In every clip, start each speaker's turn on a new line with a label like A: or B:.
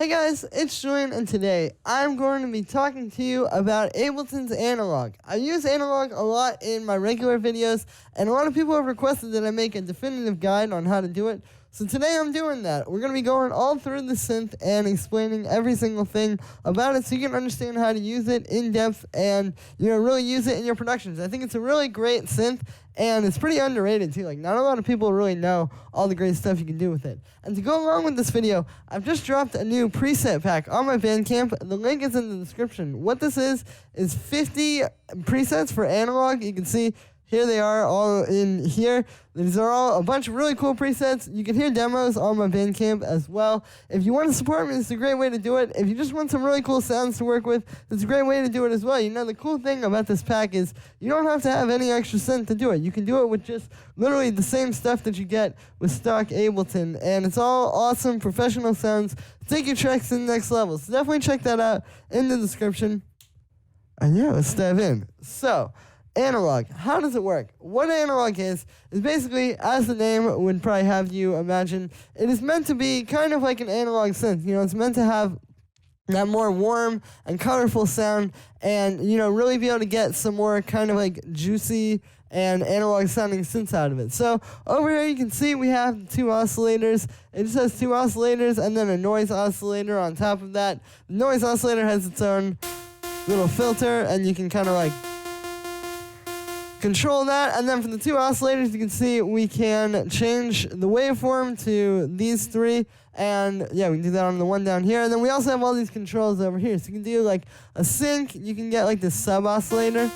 A: Hey guys, it's Julian, and today I'm going to be talking to you about Ableton's analog. I use analog a lot in my regular videos, and a lot of people have requested that I make a definitive guide on how to do it. So today I'm doing that. We're going to be going all through the synth and explaining every single thing about it so you can understand how to use it in depth and, really use it in your productions. I think it's a really great synth, and it's pretty underrated too. Like, not a lot of people really know all the great stuff you can do with it. And to go along with this video, I've just dropped a new preset pack on my Bandcamp. The link is in the description. What this is 50 presets for analog. You can see here they are all in here. These are all a bunch of really cool presets. You can hear demos on my Bandcamp as well. If you want to support me, it's a great way to do it. If you just want some really cool sounds to work with, it's a great way to do it as well. The cool thing about this pack is you don't have to have any extra synth to do it. You can do it with just literally the same stuff that you get with stock Ableton. And it's all awesome, professional sounds. Take your tracks to the next level. So definitely check that out in the description. And yeah, let's dive in. So, analog. How does it work? What analog is basically, as the name would probably have you imagine, it is meant to be kind of like an analog synth. It's meant to have that more warm and colorful sound and, really be able to get some more kind of like juicy and analog sounding synths out of it. So over here you can see we have two oscillators. It just has two oscillators and then a noise oscillator on top of that. The noise oscillator has its own little filter, and you can kind of like control that. And then for the two oscillators, you can see we can change the waveform to these three. And yeah, we can do that on the one down here. And then we also have all these controls over here. So you can do like a sync. You can get like the sub oscillator.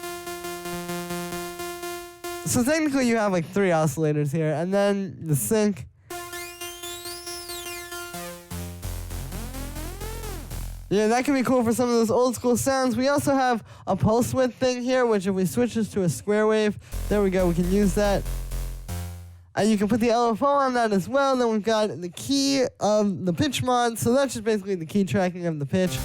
A: So technically you have like three oscillators here. And then the sync. Yeah, that can be cool for some of those old school sounds. We also have a pulse width thing here, which if we switch this to a square wave, there we go, we can use that. And you can put the LFO on that as well. Then we've got the key of the pitch mod, so that's just basically the key tracking of the pitch.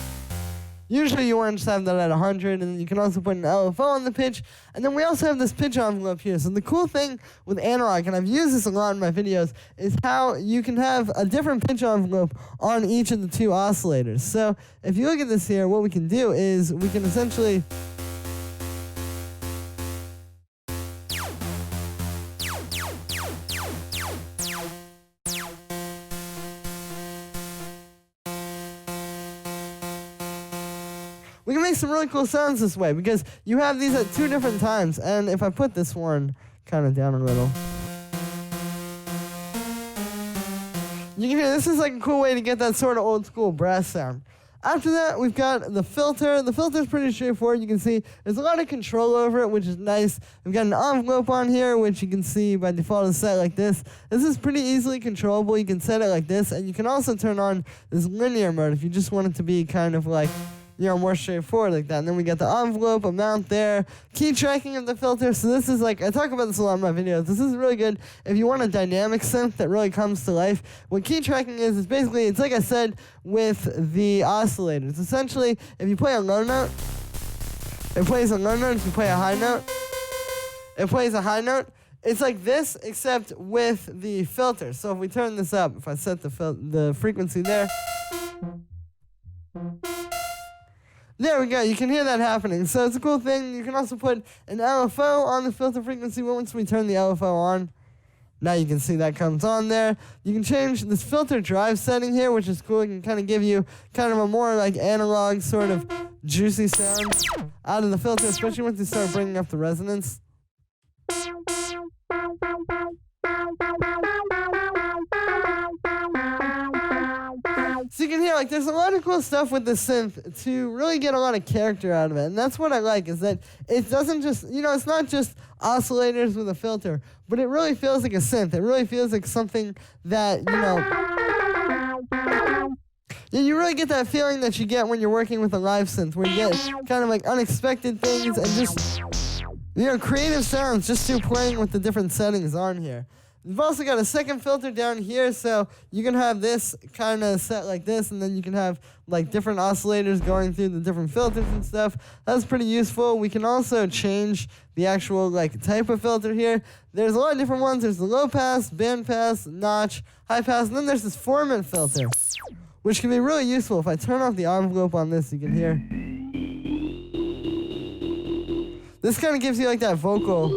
A: Usually you want to just have that at 100, and then you can also put an LFO on the pitch. And then we also have this pitch envelope here. So the cool thing with analog, and I've used this a lot in my videos, is how you can have a different pitch envelope on each of the two oscillators. So if you look at this here, what we can do is we can essentially make some really cool sounds this way, because you have these at two different times. And if I put this one kind of down a little, you can hear this is like a cool way to get that sort of old school brass sound. After that, we've got the filter. The filter is pretty straightforward. You can see there's a lot of control over it, which is nice. We've got an envelope on here, which you can see by default is set like this. This is pretty easily controllable. You can set it like this, and you can also turn on this linear mode if you just want it to be kind of like, more straightforward like that. And then we got the envelope amount there, key tracking of the filter. So this is like, I talk about this a lot in my videos. This is really good if you want a dynamic synth that really comes to life. What key tracking is basically, it's like I said with the oscillators. Essentially, if you play a low note, it plays a low note. If you play a high note, it plays a high note. It's like this, except with the filter. So if we turn this up, if I set the frequency there, there we go. You can hear that happening. So it's a cool thing. You can also put an LFO on the filter frequency once we turn the LFO on. Now you can see that comes on there. You can change this filter drive setting here, which is cool. It can kind of give you kind of a more like analog sort of juicy sound out of the filter, especially once you start bringing up the resonance. So you can hear, like, there's a lot of cool stuff with this synth to really get a lot of character out of it. And that's what I like, is that it doesn't just, it's not just oscillators with a filter, but it really feels like a synth. It really feels like something that, you really get that feeling that you get when you're working with a live synth, where you get kind of like unexpected things and just, creative sounds just through playing with the different settings on here. We've also got a second filter down here, so you can have this kind of set like this, and then you can have like different oscillators going through the different filters and stuff. That's pretty useful. We can also change the actual like type of filter here. There's a lot of different ones. There's the low pass, band pass, notch, high pass, and then there's this formant filter, which can be really useful. If I turn off the envelope on this, you can hear. This kind of gives you like that vocal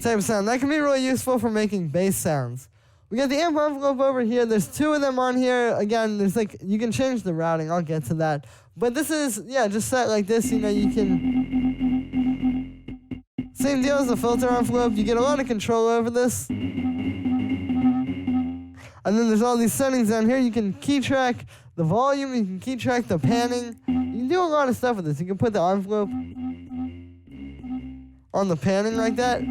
A: type of sound. That can be really useful for making bass sounds. We got the amp envelope over here. There's 2 of them on here. Again, there's like, you can change the routing. I'll get to that. But this is, yeah, just set like this. You know, you can, same deal as the filter envelope. You get a lot of control over this. And then there's all these settings down here. You can key track the volume. You can key track the panning. You can do a lot of stuff with this. You can put the envelope on the panning like that.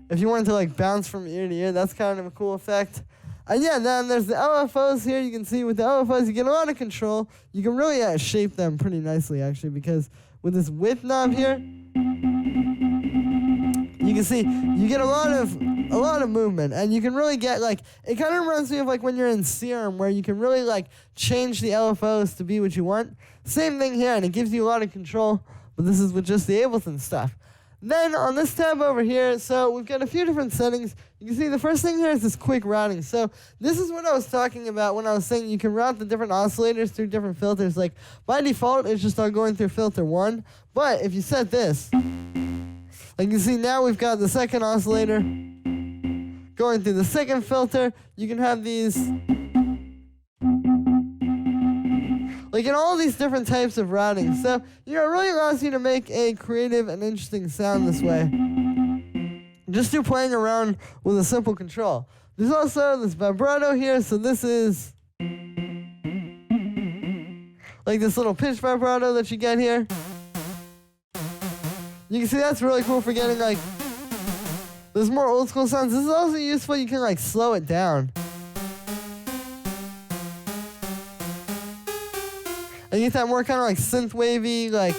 A: If you wanted to like bounce from ear to ear, that's kind of a cool effect. And yeah, then there's the LFOs here. You can see with the LFOs, you get a lot of control. You can really shape them pretty nicely, actually, because with this width knob here, you can see you get a lot of movement, and you can really get like, it kind of reminds me of like when you're in Serum, where you can really like change the LFOs to be what you want. Same thing here, and it gives you a lot of control, but this is with just the Ableton stuff. Then on this tab over here, so we've got a few different settings. You can see the first thing here is this quick routing. So this is what I was talking about when I was saying you can route the different oscillators through different filters. Like by default, it's just all going through filter 1. But if you set this, like you see now we've got the second oscillator going through the second filter. You can have these, like in all these different types of routing. So, you know, it really allows you to make a creative and interesting sound this way, just through playing around with a simple control. There's also this vibrato here. So this is like this little pitch vibrato that you get here. You can see that's really cool for getting like those more old school sounds. This is also useful. You can like slow it down. And you get that more kind of like synth wavy, like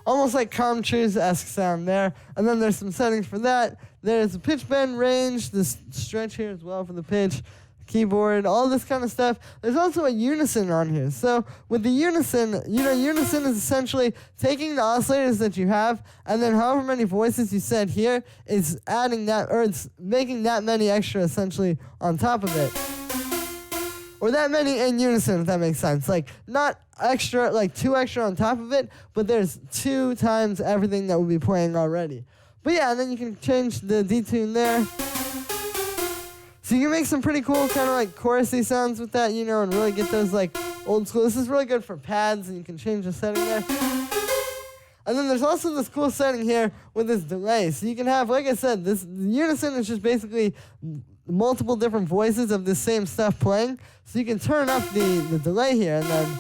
A: almost like Comtru's-esque sound there. And then there's some settings for that. There's a pitch bend range, this stretch here as well for the pitch, keyboard, all this kind of stuff. There's also a unison on here. So with the unison, you know, unison is essentially taking the oscillators that you have, and then however many voices you set here is adding that, or it's making that many extra essentially on top of it. Or that many in unison, if that makes sense. Like, not extra, like 2 extra on top of it, but there's 2 times everything that we'll be playing already. But yeah, and then you can change the detune there. So you can make some pretty cool kind of like chorusy sounds with that, you know, and really get those like old school. This is really good for pads, and you can change the setting there. And then there's also this cool setting here with this delay. So you can have, like I said, this unison is just basically multiple different voices of the same stuff playing. So you can turn up the delay here, and then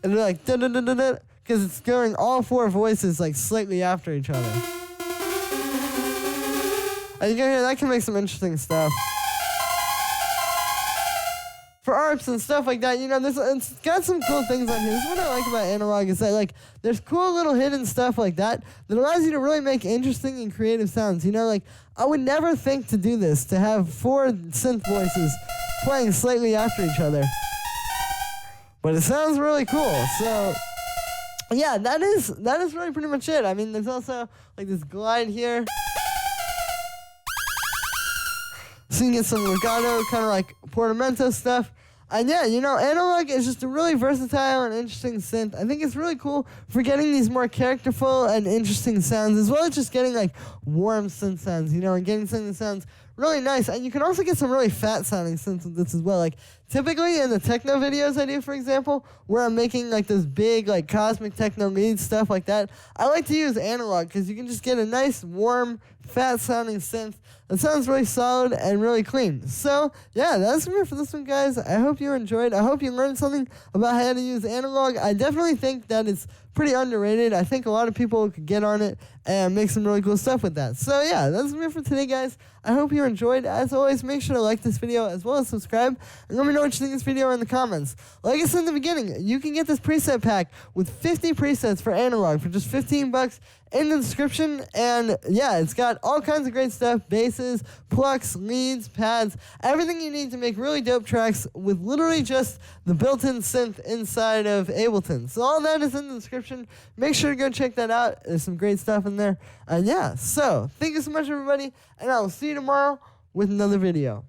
A: and they're like da da da da da, because it's going all 4 voices like slightly after each other. And you can hear that can make some interesting stuff. For ARPs and stuff like that, you know, it's got some cool things on here. This is what I like about analog, is that like there's cool little hidden stuff like that allows you to really make interesting and creative sounds. You know, like I would never think to do this, to have 4 synth voices playing slightly after each other. But it sounds really cool. So yeah, that is really pretty much it. I mean, there's also like this glide here. So you can get some legato, kind of like portamento stuff. And yeah, you know, analog is just a really versatile and interesting synth. I think it's really cool for getting these more characterful and interesting sounds, as well as just getting like warm synth sounds, you know, and getting something that sounds really nice. And you can also get some really fat sounding synths with this as well. Like typically in the techno videos I do, for example, where I'm making like those big like cosmic techno lead stuff like that, I like to use analog because you can just get a nice warm fat sounding synth that sounds really solid and really clean. So yeah, that's it for this one, guys. I hope you enjoyed. I hope you learned something about how to use analog. I definitely think that it's pretty underrated. I think a lot of people could get on it and make some really cool stuff with that. So yeah, that's it for today, guys. I hope you enjoyed. As always, make sure to like this video as well as subscribe, and let me know what you think of this video in the comments. Like I said in the beginning, you can get this preset pack with 50 presets for analog for just $15, in the description. And yeah, it's got all kinds of great stuff: basses, plucks, leads, pads, everything you need to make really dope tracks with literally just the built-in synth inside of Ableton. So all that is in the description. Make sure to go check that out. There's some great stuff in there. Yeah, so thank you so much, everybody, and I will see you tomorrow with another video.